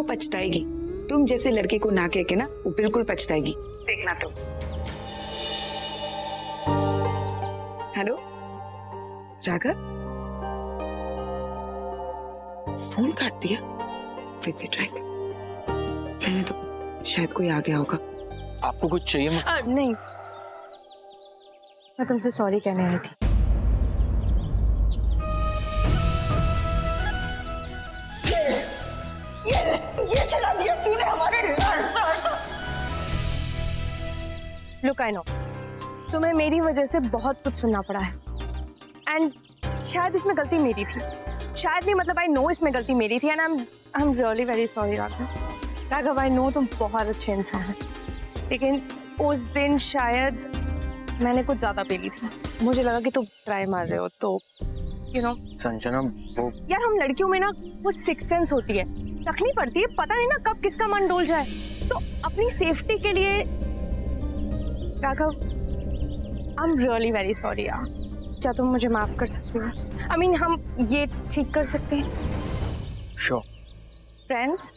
पछताएगी। तुम जैसे लड़के को ना कह के ना वो बिल्कुल पछताएगी, देखना तो। हेलो राघव, फोन काट दिया, फिर से ट्राई कर। रहने तो, शायद कोई आ गया होगा। आपको कुछ चाहिए? नहीं, मैं तुमसे सॉरी कहने आई थी। ये चला दिया तूने हमारे लुक आई नो, तुम्हें मेरी वजह से बहुत कुछ सुनना पड़ा है एंड शायद इसमें गलती मेरी थी। शायद नहीं, मतलब आई नो इसमें गलती मेरी थी and I am really very sorry Raghav. Raghav, I know तुम बहुत अच्छे इंसान हैं, लेकिन उस दिन शायद मैंने कुछ ज्यादा पी ली थी। मुझे लगा कि तुम ट्राई मार रहे हो, तो यू नो। संजना वो यार, हम लड़कियों में ना वो सिक्स सेंस होती है, रखनी पड़ती है, पता नहीं ना कब किसका मन डोल जाए। तो अपनी सेफ्टी के लिए Raghav, I am really very sorry यार। क्या तुम मुझे माफ कर सकते हो? आई मीन, हम ये ठीक कर सकते हैं? Sure. Friends,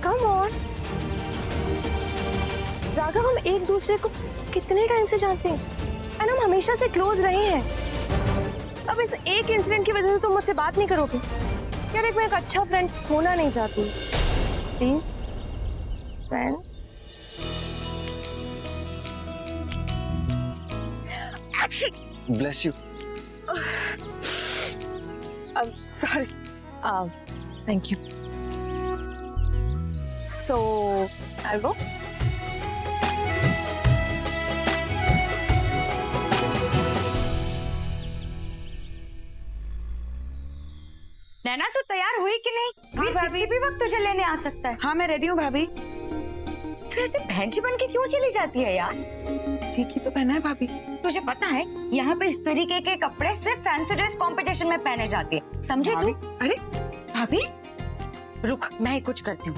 come on Raghav, हम एक दूसरे को कितने टाइम से जानते हैं एंड हम हमेशा से क्लोज रहे हैं। अब इस एक इंसिडेंट की वजह से तुम मुझसे बात नहीं करोगे? यार, मैं एक अच्छा फ्रेंड होना नहीं चाहती। Please friend. Bless you. Sorry. Thank you. So I go. Naina, तू तैयार हुई कि नहीं? वीर किसी भी वक्त तुझे लेने आ सकता है। हाँ, मैं रेडी हूँ भाभी। तू ऐसे भैंजी बन के क्यों चली जाती है यार? ठीक ही तो पहना है भाभी। तुझे पता है यहाँ पे इस तरीके के कपड़े सिर्फ फैंसी ड्रेस कंपटीशन में पहने जाते हैं, समझे तू? अरे भाभी, रुक, मैं कुछ करती हूँ।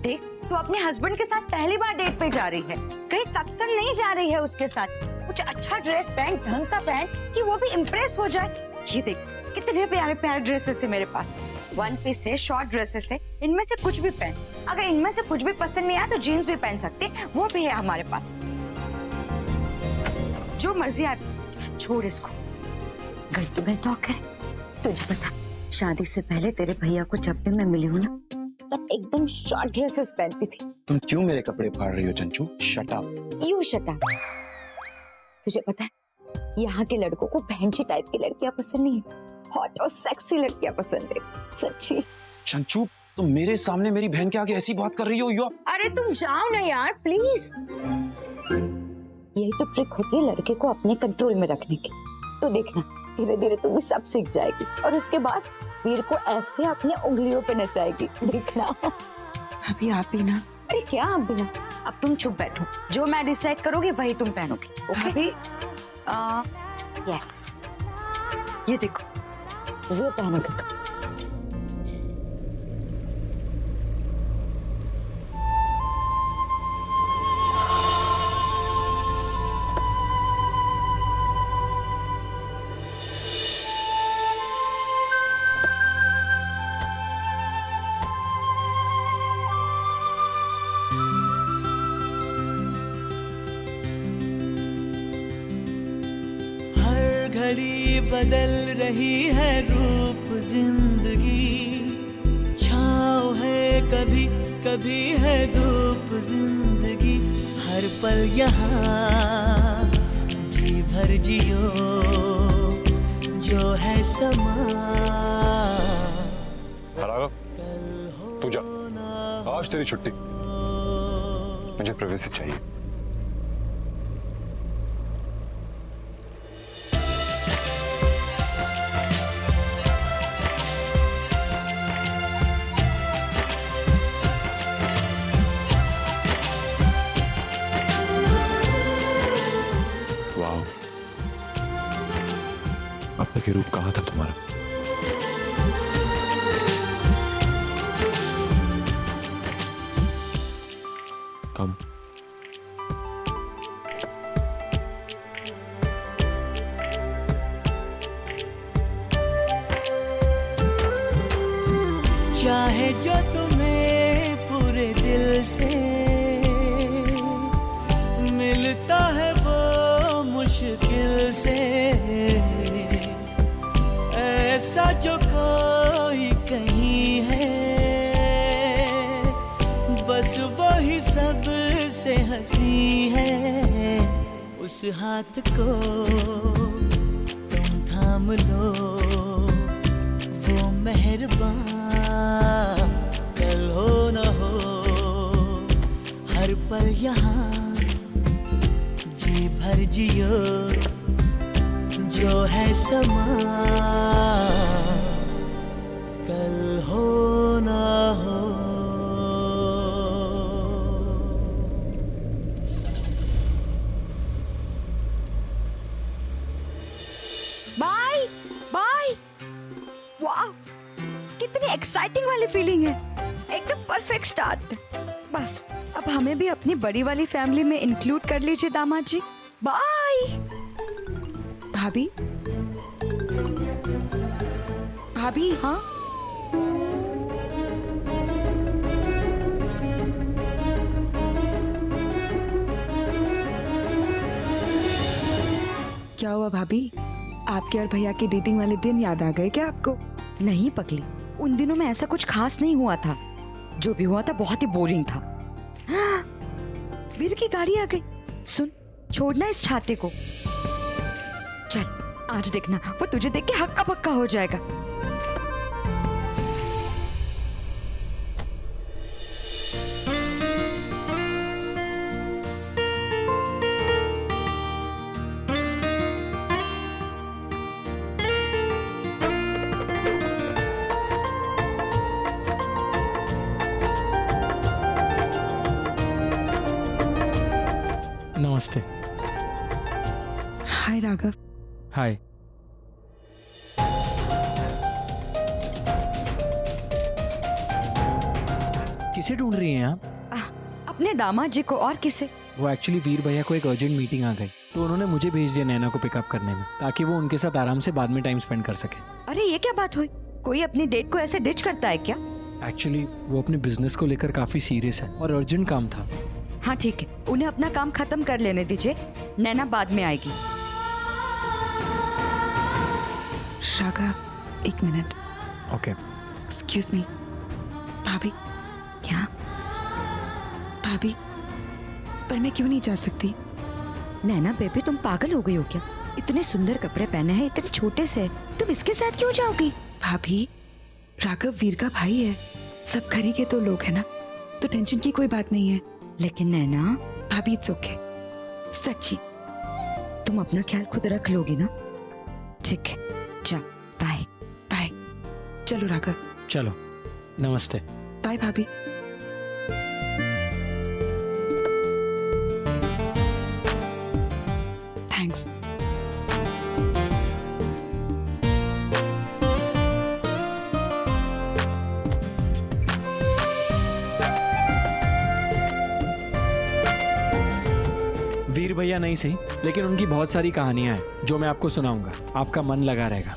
देख, तू अपने हस्बैंड के साथ पहली बार डेट पे जा रही है, कहीं सत्संग नहीं जा रही है उसके साथ। कुछ अच्छा ड्रेस पहन, ढंग का पहन, कि वो भी इम्प्रेस हो जाए। ये देख, कितने प्यारे प्यारे ड्रेसेस है मेरे पास। वन पीस है, शॉर्ट ड्रेसेस है, इनमें से कुछ भी पहन। अगर इनमें से कुछ भी पसंद नहीं आया तो जीन्स भी पहन सकते, वो भी है हमारे पास। जो मर्जी आए, छोड़ इसको। गल तो करे। तुझे पता, शादी से पहले तेरे भैया को जब भी मैं मिली हूँ ना, तब एकदम शॉर्ट ड्रेसेस पहनती थी। तुम क्यों मेरे कपड़े फाड़ रही हो Chanchu? Shut up. You shut up. तुझे पता है, यहाँ के लड़कों को भैंसी टाइप की लड़कियां पसंद नहीं है, हॉट और सेक्सी लड़कियां पसंद है। सच्ची। चंचू, तुम मेरे सामने मेरी बहन के आगे ऐसी बात कर रही हो? यू। अरे तुम जाओ ना यार, प्लीज। यही तो ट्रिक होती है लड़के को अपने कंट्रोल में रखने की। तो देखना, धीरे धीरे तुम भी सब सीख जाएगी और उसके बाद वीर को ऐसे अपने उंगलियों पे नचाएगी, देखना। अभी आप ही ना। अरे क्या आप भी ना? अब तुम चुप बैठो, जो मैं डिसाइड करोगी वही तुम पहनोगी, ओके? यस, ये देखो, ये पहनोगे तुम। घड़ी बदल रही है रूप जिंदगी, छाँव है कभी कभी है धूप जिंदगी। हर पल यहाँ जी भर जियो, जो है समा। तू जा, आज तेरी छुट्टी। मुझे प्राइवेसी चाहिए। अब तक ये रूप कहाँ था तुम्हारा? कम चाहे जो तुम्हें पूरे दिल से, मिलता है वो मुश्किल से, ऐसा जो कोई कहीं है, बस वही सबसे हंसी है। उस हाथ को तुम थाम लो, वो मेहरबान, कल हो न हो, हर पल यहाँ जी भर जियो, जो है समा, कल हो न हो। Bye bye. वाह, कितनी एक्साइटिंग वाली फीलिंग है, एकदम परफेक्ट स्टार्ट। बस अब हमें भी अपनी बड़ी वाली फैमिली में इंक्लूड कर लीजिए दामाद जी। बाय। भाभी, भाभी, हाँ, क्या हुआ भाभी? आपके और भैया के डेटिंग वाले दिन याद आ गए क्या आपको? नहीं पगली, उन दिनों में ऐसा कुछ खास नहीं हुआ था। जो भी हुआ था बहुत ही बोरिंग था। हाँ, वीर की गाड़ी आ गई। सुन, छोड़ना इस छाते को। चल, आज देखना वो तुझे देख के हक्का पक्का हो जाएगा। नमस्ते। हाय राघव। हाय। किसे ढूंढ रही हैं आप? अपने दामाद जी को, और किसे? वो एक्चुअली वीर भैया को एक अर्जेंट मीटिंग आ गई, तो उन्होंने मुझे भेज दिया नैना को पिकअप करने में, ताकि वो उनके साथ आराम से बाद में टाइम स्पेंड कर सके। अरे ये क्या बात हुई? कोई अपनी डेट को ऐसे डिच करता है क्या? एक्चुअली वो अपने बिजनेस को लेकर काफी सीरियस है और अर्जेंट काम था। हाँ ठीक है, उन्हें अपना काम खत्म कर लेने दीजिए, नैना बाद में आएगी। राघव, एक मिनट। ओके। Excuse me. भाभी। क्या? भाभी, पर मैं क्यों नहीं जा सकती? नैना बेबी, तुम पागल हो गई हो क्या? इतने सुंदर कपड़े पहने हैं, इतने छोटे से, तुम इसके साथ क्यों जाओगी? भाभी, राघव वीर का भाई है, सब घर ही के तो लोग हैं ना, तो टेंशन की कोई बात नहीं है। लेकिन नैना, भाभी इट्स ओके, सच्ची। तुम अपना ख्याल खुद रख लोगी ना? ठीक है, जा, बाय। बाय। चलो राघव। चलो, नमस्ते। बाय भाभी। थैंक्स। वीर भैया नहीं सही, लेकिन उनकी बहुत सारी कहानियां हैं जो मैं आपको सुनाऊंगा, आपका मन लगा रहेगा।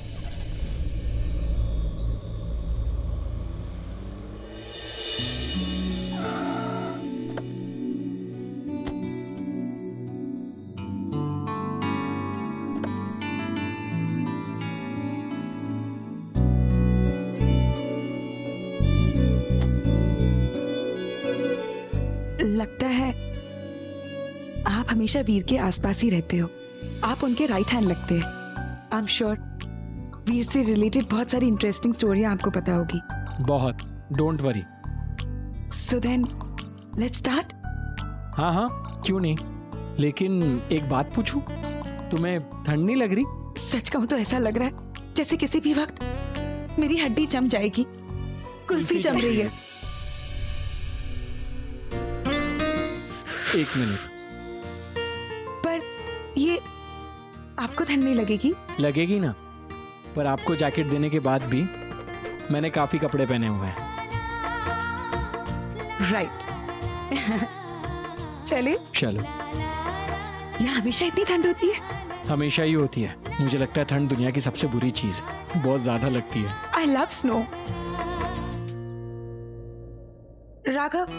लगता है आप हमेशा वीर के आसपास ही रहते हो, आप उनके राइट हैंड लगते हैं। आई एम श्योर वीर से रिलेटेड बहुत सारी इंटरेस्टिंग स्टोरियां आपको पता होगी। बहुत, don't worry. So then let's start. हाँ हाँ, क्यों नहीं, लेकिन एक बात पूछूं, तुम्हें ठंड नहीं लग रही? सच कहूं तो ऐसा लग रहा है जैसे किसी भी वक्त मेरी हड्डी जम जाएगी। कुल्फी जम रही है। एक मिनट। पर ये आपको ठंड नहीं लगेगी? लगेगी ना, पर आपको जैकेट देने के बाद भी मैंने काफी कपड़े पहने हुए हैं। राइट। चले। चलो। यहाँ हमेशा इतनी ठंड होती है? हमेशा ही होती है। मुझे लगता है ठंड दुनिया की सबसे बुरी चीज है, बहुत ज्यादा लगती है। I love snow. राघव,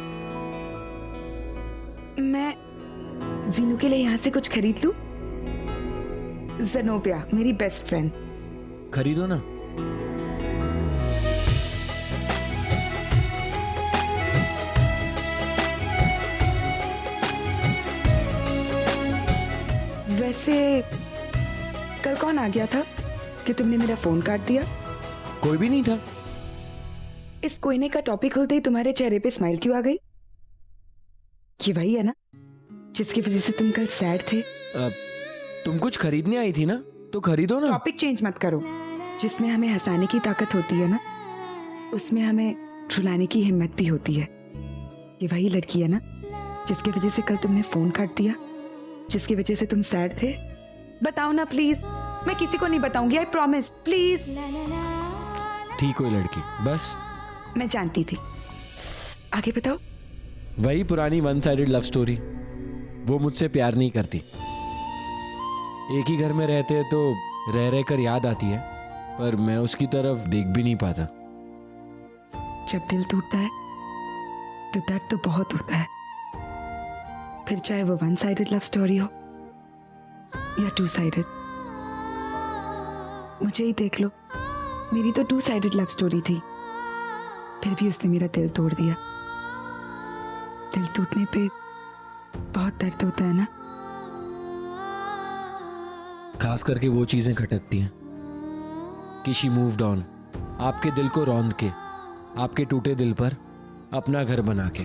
मैं जीनू के लिए यहाँ से कुछ खरीद लूं? ज़ेनोबिया, मेरी बेस्ट फ्रेंड। खरीदो ना। वैसे कल कौन आ गया था कि तुमने मेरा फोन काट दिया? कोई भी नहीं था। इस कोयने का टॉपिक होते ही तुम्हारे चेहरे पे स्माइल क्यों आ गई? ये वही है ना जिसकी वजह से तुम कल सैड थे? तुम कुछ खरीदने आई थी ना, तो खरीदो ना। टॉपिक चेंज मत करो। जिसमें हमें हंसाने की ताकत होती है ना, उसमें हमें रुलाने की हिम्मत भी होती है। ये वही लड़की है ना जिसकी वजह से कल तुमने फोन काट दिया, जिसकी वजह से तुम सैड थे? बताओ ना प्लीज। मैं किसी को नहीं बताऊंगी, आई प्रॉमिस, प्लीज। थी कोई लड़की, बस। मैं जानती थी। आगे बताओ। वही पुरानी वन साइडेड लव स्टोरी। वो मुझसे प्यार नहीं करती। एक ही घर में रहते हैं तो रह रह कर याद आती है, पर मैं उसकी तरफ देख भी नहीं पाता। जब दिल टूटता है तो दर्द तो बहुत होता है, फिर चाहे वो वन साइडेड लव स्टोरी हो या टू साइडेड। मुझे ही देख लो, मेरी तो टू साइडेड लव स्टोरी थी, फिर भी उसने मेरा दिल तोड़ दिया। दिल टूटने पे बहुत दर्द होता है ना। खास करके वो चीजें खटकती हैं कि शी मूव्ड ऑन, आपके दिल को रौंद के, आपके टूटे दिल पर अपना घर बना के।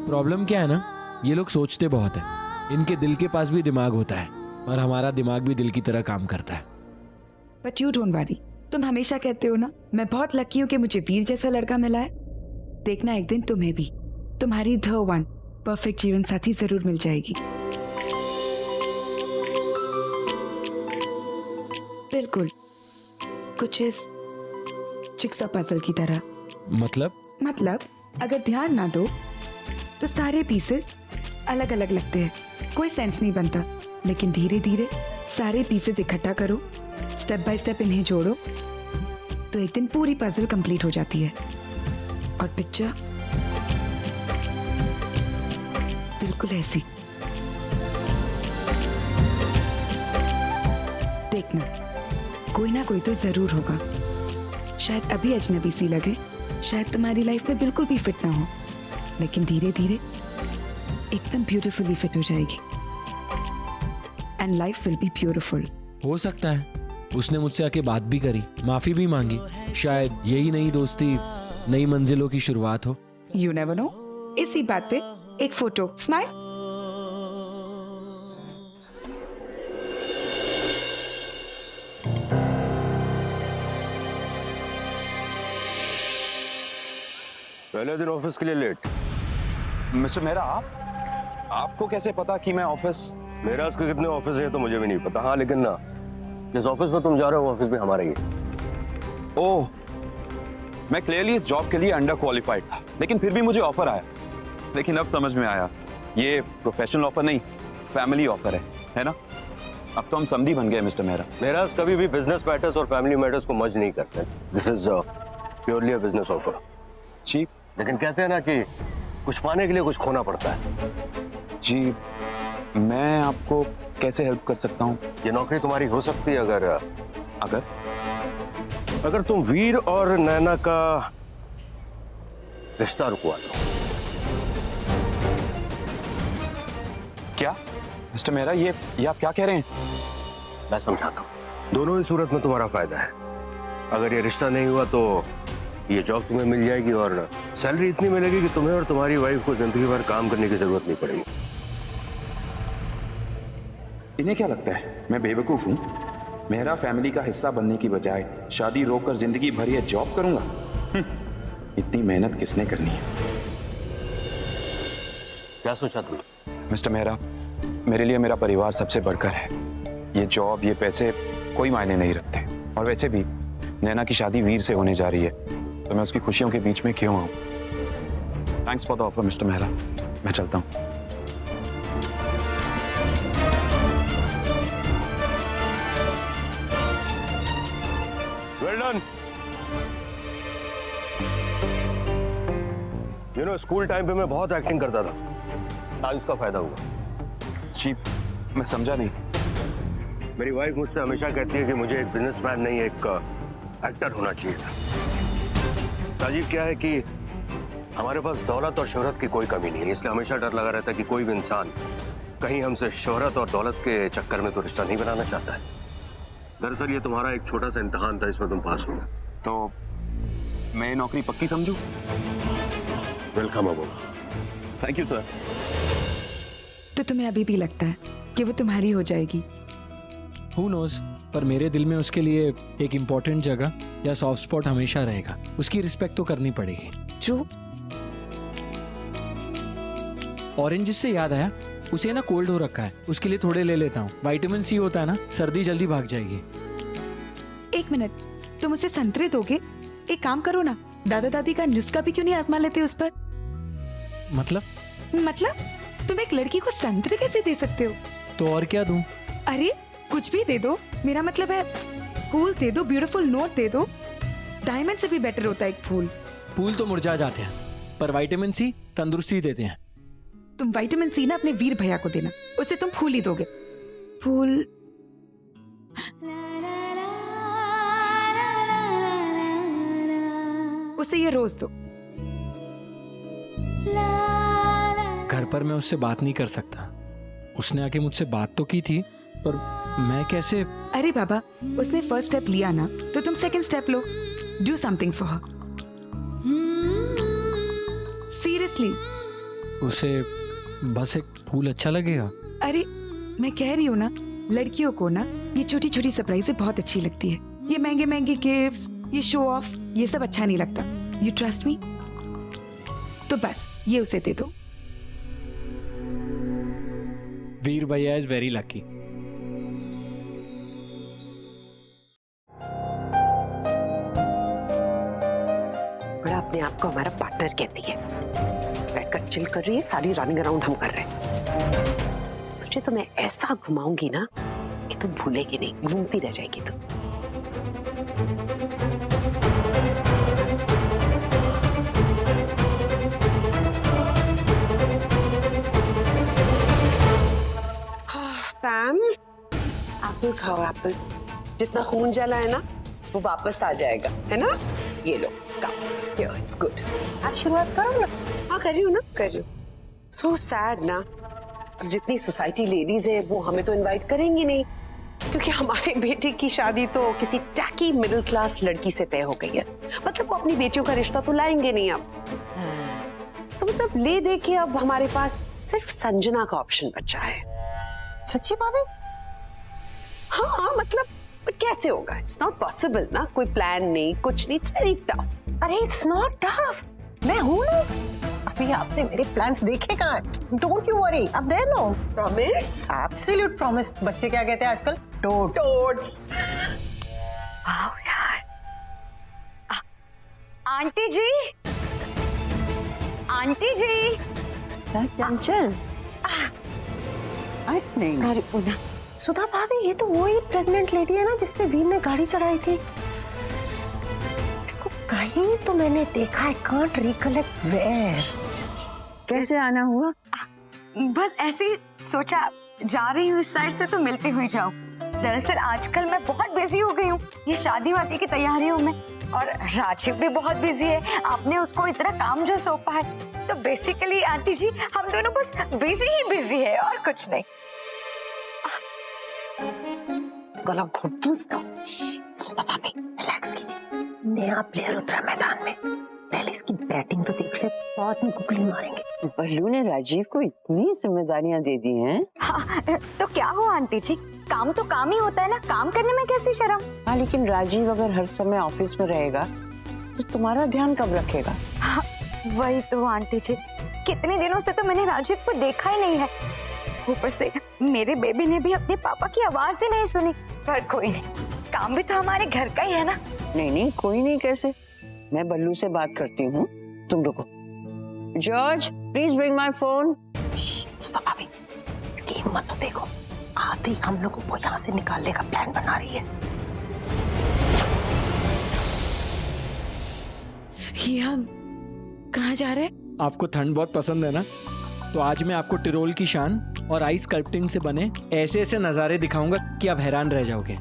प्रॉब्लम क्या है ना, ये लोग सोचते बहुत है। इनके दिल के पास भी दिमाग होता है, और हमारा दिमाग भी दिल की तरह काम करता है। बट यू डोंट वरी, तुम हमेशा कहते हो ना मैं बहुत लकी हूं कि मुझे वीर जैसा लड़का मिला है। देखना एक दिन तुम्हें भी तुम्हारी द वन परफेक्ट जीवन साथी जरूर मिल जाएगी। बिल्कुल कुछ इस जिक्सा पजल की तरह। मतलब अगर ध्यान ना दो तो सारे पीसेस अलग अलग लगते हैं, कोई सेंस नहीं बनता। लेकिन धीरे धीरे सारे पीसेस इकट्ठा करो, स्टेप बाय स्टेप इन्हें जोड़ो, तो एक दिन पूरी पजल कंप्लीट हो जाती है। और पिक्चर बिल्कुल ऐसी। देखना कोई ना कोई तो जरूर होगा। शायद अभी अजनबी सी लगे, शायद तुम्हारी लाइफ में बिल्कुल भी फिट ना हो, लेकिन धीरे धीरे एकदम ब्यूटीफुली फिट हो जाएगी। And life will be beautiful. हो सकता है उसने मुझसे आके बात भी करी, माफी भी मांगी। शायद यही नई दोस्ती, नई मंजिलों की शुरुआत हो। You never know. इसी बात पे एक फोटो, स्माइल। पहले दिन ऑफिस के लिए लेट। मिस्टर मेहरा, आपको कैसे पता कि मैं ऑफिस? मेरा इसके कितने ऑफिस है तो मुझे भी नहीं पता। हाँ, लेकिन ना, जिस ऑफिस में तुम जा रहे हो वो ऑफिस भी हमारा ही है। ओह, मैं क्लियरली इस जॉब के लिए अंडर क्वालिफाइड था, लेकिन फिर भी मुझे ऑफर आया। लेकिन अब समझ में आया, ये प्रोफेशनल ऑफर नहीं, फैमिली ऑफर है ना? अब तो हम समधी बन गए मिस्टर मेहरा। मेरा कभी भी बिजनेस मैटर्स और फैमिली मैटर्स को मर्ज नहीं करते। This is purely a business offer. जी, लेकिन कहते हैं ना कि कुछ पाने के लिए कुछ खोना पड़ता है। जी, मैं आपको कैसे हेल्प कर सकता हूँ? ये नौकरी तुम्हारी हो सकती है अगर अगर तुम वीर और नैना का रिश्ता रुकवा दो। क्या मिस्टर मेहरा, ये आप क्या कह रहे हैं? मैं समझाता हूँ। दोनों ही सूरत में तुम्हारा फायदा है। अगर ये रिश्ता नहीं हुआ तो ये जॉब तुम्हें मिल जाएगी और सैलरी इतनी मिलेगी कि तुम्हें और तुम्हारी वाइफ को जिंदगी भर काम करने की जरूरत नहीं पड़ेगी। इन्हें क्या लगता है मैं बेवकूफ हूं? मेहरा फैमिली का हिस्सा बनने की बजाय शादी रोककर जिंदगी भर ये जॉब करूंगा? इतनी मेहनत किसने करनी है? क्या सोचा तुम? मिस्टर मेहरा, मेरे लिए मेरा परिवार सबसे बढ़कर है। ये जॉब, ये पैसे कोई मायने नहीं रखते। और वैसे भी नैना की शादी वीर से होने जा रही है, तो मैं उसकी खुशियों के बीच में क्यों आऊं? Thanks for the offer mister Mehra, मैं चलता हूं। Well done. स्कूल टाइम पे मैं बहुत एक्टिंग करता था, आज उसका फायदा हुआ। जी मैं समझा नहीं। मेरी वाइफ मुझसे हमेशा कहती है कि मुझे एक बिजनेसमैन नहीं एक एक्टर होना चाहिए था। राजीव क्या है कि हमारे पास दौलत और शोहरत की कोई कमी नहीं है, इसलिए हमेशा डर लगा रहता है कि कोई भी इंसान कहीं हमसे शोहरत और दौलत के चक्कर में तो रिश्ता नहीं बनाना चाहता है। दरअसल ये तुम्हारा एक छोटा सा इम्तिहान था, इसमें तुम पास हो गए। तो मैं ये नौकरी पक्की समझूं? Welcome Abu. Thank you sir. तो तुम्हें अभी भी लगता है कि वो तुम्हारी हो जाएगी? हु नोज, पर मेरे दिल में उसके लिए एक इम्पोर्टेंट जगह या सॉफ्ट स्पॉट हमेशा रहेगा। उसकी रिस्पेक्ट तो करनी पड़ेगी। ट्रू। ऑरेंज से याद आया, उसे ना कोल्ड हो रखा है, उसके लिए थोड़े ले लेता हूँ। विटामिन सी होता है ना, सर्दी जल्दी भाग जाएगी। एक मिनट, तुम उसे संतरे दोगे? एक काम करो ना, दादा दादी का नुस्खा भी क्यों नहीं आजमा लेते उस पर? मतलब तुम एक लड़की को संतरे कैसे दे सकते हो? तो और क्या दूं? अरे कुछ भी दे दो, मेरा मतलब है फूल दे दो, ब्यूटीफुल नोट दे दो। डायमंड से भी बेटर होता है एक फूल। फूल तो मुरझा जाते हैं, पर विटामिन सी तंदुरुस्ती देते हैं। तुम विटामिन सी ना अपने वीर भैया को देना, उसे तुम फूल ही दोगे। फूल उसे ये रोज दो। घर पर मैं उससे बात नहीं कर सकता। उसने आके मुझसे बात तो की थी, पर मैं कैसे? अरे बाबा, उसने फर्स्ट स्टेप लिया ना, तो तुम second step low. Do something for her. Seriously. उसे बस एक फूल अच्छा लगेगा? अरे मैं कह रही हूँ ना, लड़कियों को ना ये छोटी छोटी सरप्राइजें बहुत अच्छी लगती है। ये महंगे महंगे गिफ्ट्स, ये शो ऑफ, ये सब अच्छा नहीं लगता। You trust me? तो बस ये उसे दे दो। वीर भैया इज वेरी लकी। बड़ा अपने आप को हमारा पार्टनर कहती है, बैठकर चिल कर रही है, सारी रनिंग अराउंड हम कर रहे हैं। तुझे तो मैं ऐसा घुमाऊंगी ना कि तुम भूलेगी नहीं, घूमती रह जाएगी तुम। पैम, एप्पल खाओ एप्पल। जितना खून जला है ना वो वापस आ जाएगा, है ना? ये लो खाओ, इट्स गुड। आप शुरुआत करो ना। हाँ कर रही हूँ ना, कर रही हूँ। सो सैड ना, अब जितनी सोसाइटी लेडीज है वो हमें तो इनवाइट करेंगी नहीं, क्योंकि हमारे बेटे की शादी तो किसी टैकी मिडिल क्लास लड़की से तय हो गई है। मतलब वो अपनी बेटियों का रिश्ता तो लाएंगे नहीं अब। तो मतलब ले दे के अब हमारे पास सिर्फ संजना का ऑप्शन बचा है। सच्ची भाभी? हाँ मतलब कैसे होगा? इट्स नॉट पॉसिबल ना, कोई प्लान नहीं, कुछ नहीं। It's very tough. अरे इट्स नॉट टफ, मैं हूं ना। अभी आपने मेरे प्लान्स देखे कहाँ? डोंट यू वरी, अब there no. Promise? Absolute promise. बच्चे क्या कहते हैं आजकल? टोट्स। आओ यार। Aunty ji, aunty ji. चंचल नहीं अरे उना, सुधा भाभी, ये तो वही प्रेग्नेंट लेडी है ना जिसपे वीर ने गाड़ी चढ़ाई थी। इसको कहीं तो मैंने देखा है, कांट रिकलेक्ट वेयर। कैसे आना हुआ? बस ऐसे ही सोचा जा रही हूँ इस साइड से तो मिलती हुई जाऊँ। दरअसल आजकल मैं बहुत बिजी हो गई हूँ ये शादी वादी की तैयारियों में, और राजीव भी बहुत बिजी है। आपने उसको इतना काम जो सौंपा है, तो बेसिकली आंटी जी हम दोनों बस बिजी ही बिजी है और कुछ नहीं। गला घोट दूं इसका। सुधा भाभी रिलैक्स कीजिए, नया प्लेयर उतरा मैदान में, पहले इसकी बैटिंग तो देख ले, बाद में कुकली मारेंगे। बल्लू ने राजीव को इतनी जिम्मेदारियां दे दी हैं। हाँ, तो क्या हुआ आंटी जी, काम तो काम ही होता है ना, काम करने में कैसी शर्म? हाँ लेकिन राजीव अगर हर समय ऑफिस में रहेगा तो तुम्हारा ध्यान कब रखेगा? हाँ, वही तो आंटी जी, कितने दिनों से तो मैंने राजीव को देखा ही नहीं है। ऊपर से मेरे बेबी ने भी अपने पापा की आवाज ही नहीं सुनी। पर कोई नहीं, काम भी तो हमारे घर का ही है ना। नहीं नहीं, कोई नहीं। कैसे? मैं बल्लू से बात करती हूँ, तुम रुको। George please bring my phone. Sudha भाभी इसकी हिम्मत तो देखो, आते ही हम लोगों को यहाँ से निकालने का प्लान बना रही है। ये हम कहाँ जा रहे हैं? आपको ठंड बहुत पसंद है ना, तो आज मैं आपको टिरोल की शान और आइस स्कल्पटिंग से बने ऐसे ऐसे नज़ारे दिखाऊंगा कि आप हैरान रह जाओगे।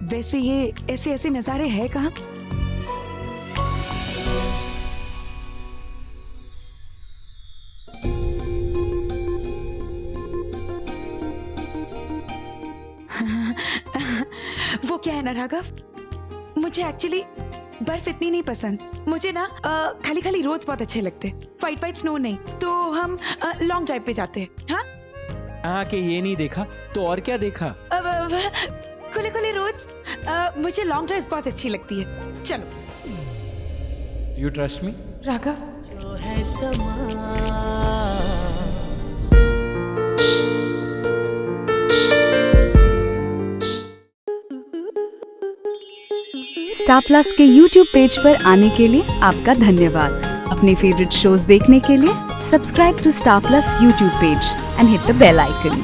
वैसे ये ऐसे ऐसे नज़ारे है कहाँ? वो क्या है ना राघव, मुझे एक्चुअली बर्फ इतनी नहीं पसंद। मुझे ना खाली खाली रोड्स बहुत अच्छे लगते हैं, वाइट वाइट स्नो नहीं। तो हम लॉन्ग ड्राइव पे जाते हैं। हाँ, यहाँ के ये नहीं देखा तो और क्या देखा? खुले खुले रोड्स, मुझे लॉन्ग ड्राइव बहुत अच्छी लगती है। चलो। You trust me Raghav? जो है समा स्टार प्लस के YouTube पेज पर आने के लिए आपका धन्यवाद। अपने फेवरेट शोज देखने के लिए subscribe to Star Plus YouTube page and hit the bell icon.